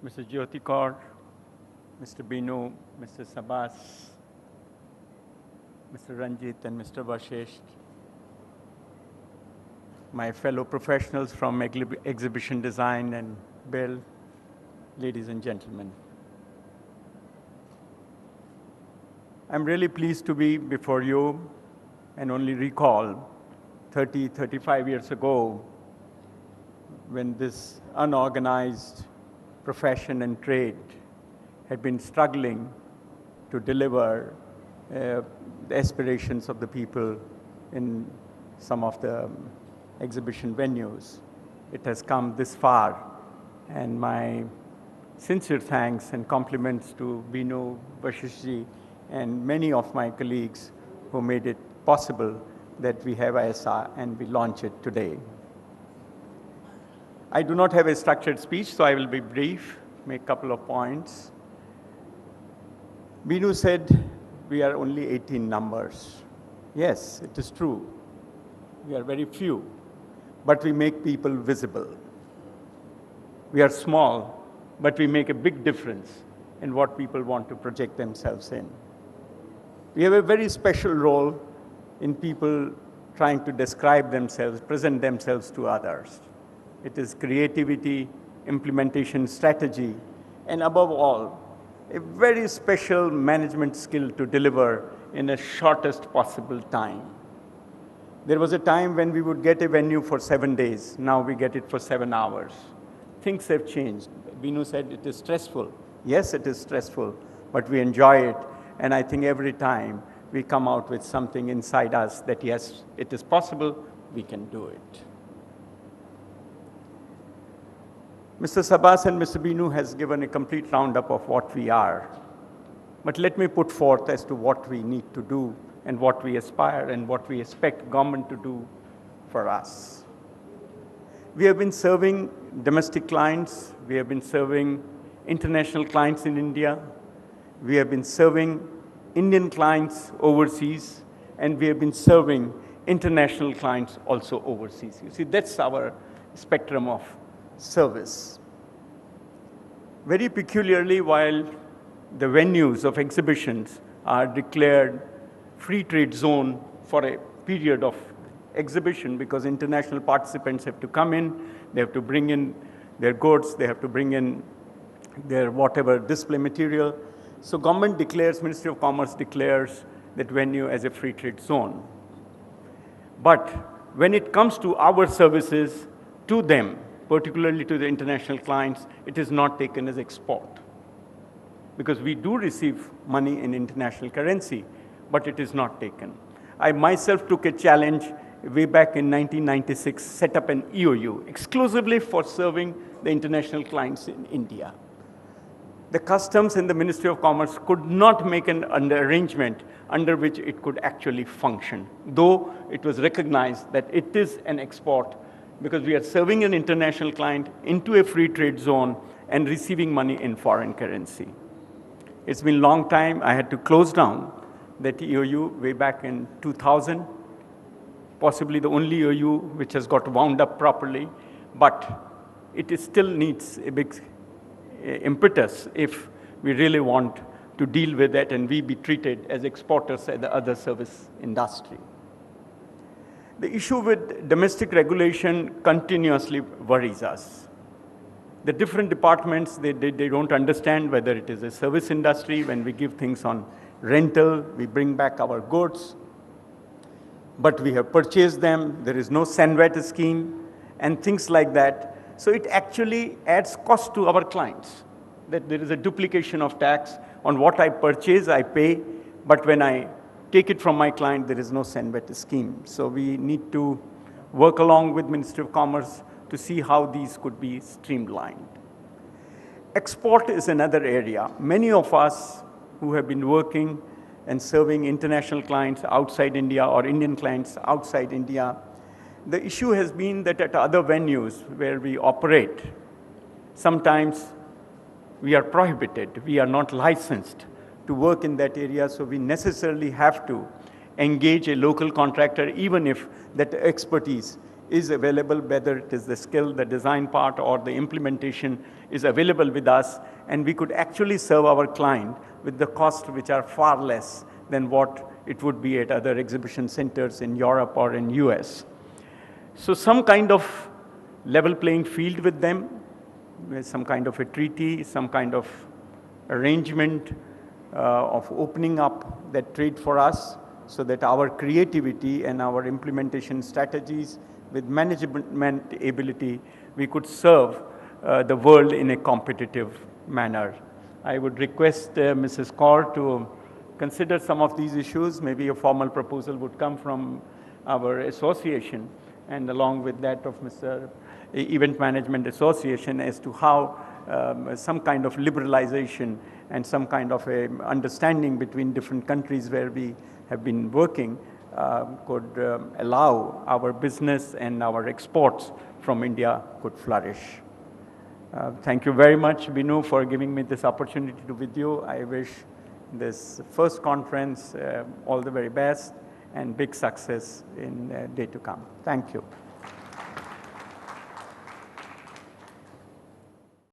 Mr. Jyoti Kaur, Mr. Binu, Mr. Sabas, Mr. Ranjit, and Mr. Vashisht, my fellow professionals from exhibition design and build, ladies and gentlemen. I'm really pleased to be before you and only recall 30, 35 years ago when this unorganized profession and trade had been struggling to deliver the aspirations of the people in some of the exhibition venues. It has come this far, and my sincere thanks and compliments to Binu, Vashishtji, and many of my colleagues who made it possible that we have ISA and we launch it today. I do not have a structured speech, so I will be brief, make a couple of points. Binu said we are only 18 numbers. Yes, it is true. We are very few, but we make people visible. We are small, but we make a big difference in what people want to project themselves in. We have a very special role in people trying to describe themselves, present themselves to others. It is creativity, implementation strategy, and above all, a very special management skill to deliver in the shortest possible time. There was a time when we would get a venue for 7 days. Now we get it for 7 hours. Things have changed. Binu said it is stressful. Yes, it is stressful, but we enjoy it. And I think every time we come out with something inside us that yes, it is possible, we can do it. Mr. Sabas and Mr. Binu has given a complete roundup of what we are. But let me put forth as to what we need to do and what we aspire and what we expect government to do for us. We have been serving domestic clients. We have been serving international clients in India. We have been serving Indian clients overseas, and we have been serving international clients also overseas. You see, that's our spectrum of service. Very peculiarly, while the venues of exhibitions are declared free trade zone for a period of exhibition because international participants have to come in, they have to bring in their goods, they have to bring in their whatever display material. So government declares, Ministry of Commerce declares that venue as a free trade zone. But when it comes to our services to them, particularly to the international clients, it is not taken as export. Because we do receive money in international currency, but it is not taken. I myself took a challenge way back in 1996, set up an EOU exclusively for serving the international clients in India. The customs and the Ministry of Commerce could not make an arrangement under which it could actually function, though it was recognized that it is an export because we are serving an international client into a free trade zone and receiving money in foreign currency. It's been a long time. I had to close down that EOU way back in 2000, possibly the only EOU which has got wound up properly, but it still needs a big impetus if we really want to deal with that and we be treated as exporters as the other service industry. The issue with domestic regulation continuously worries us. The different departments, they don't understand whether it is a service industry. When we give things on rental, we bring back our goods, but we have purchased them. There is no SANVAT scheme and things like that. So it actually adds cost to our clients, that there is a duplication of tax. On what I purchase, I pay, but when I take it from my client, there is no SANVAT scheme. So we need to work along with Ministry of Commerce to see how these could be streamlined. Export is another area. Many of us who have been working and serving international clients outside India or Indian clients outside India, the issue has been that at other venues where we operate, sometimes we are prohibited, we are not licensed to work in that area, so we necessarily have to engage a local contractor even if that expertise is available, whether it is the skill, the design part, or the implementation is available with us, and we could actually serve our client with the costs which are far less than what it would be at other exhibition centers in Europe or in US. So some kind of level playing field with them, with some kind of a treaty, some kind of arrangement of opening up that trade for us, so that our creativity and our implementation strategies with management ability, we could serve the world in a competitive manner. I would request Mrs. Kaur to consider some of these issues. Maybe a formal proposal would come from our association, and along with that of Mr. Event Management Association, as to how some kind of liberalization and some kind of a understanding between different countries where we have been working could allow our business and our exports from India could flourish. Thank you very much, Binu, for giving me this opportunity to with you. I wish this first conference all the very best and big success in day to come. Thank you.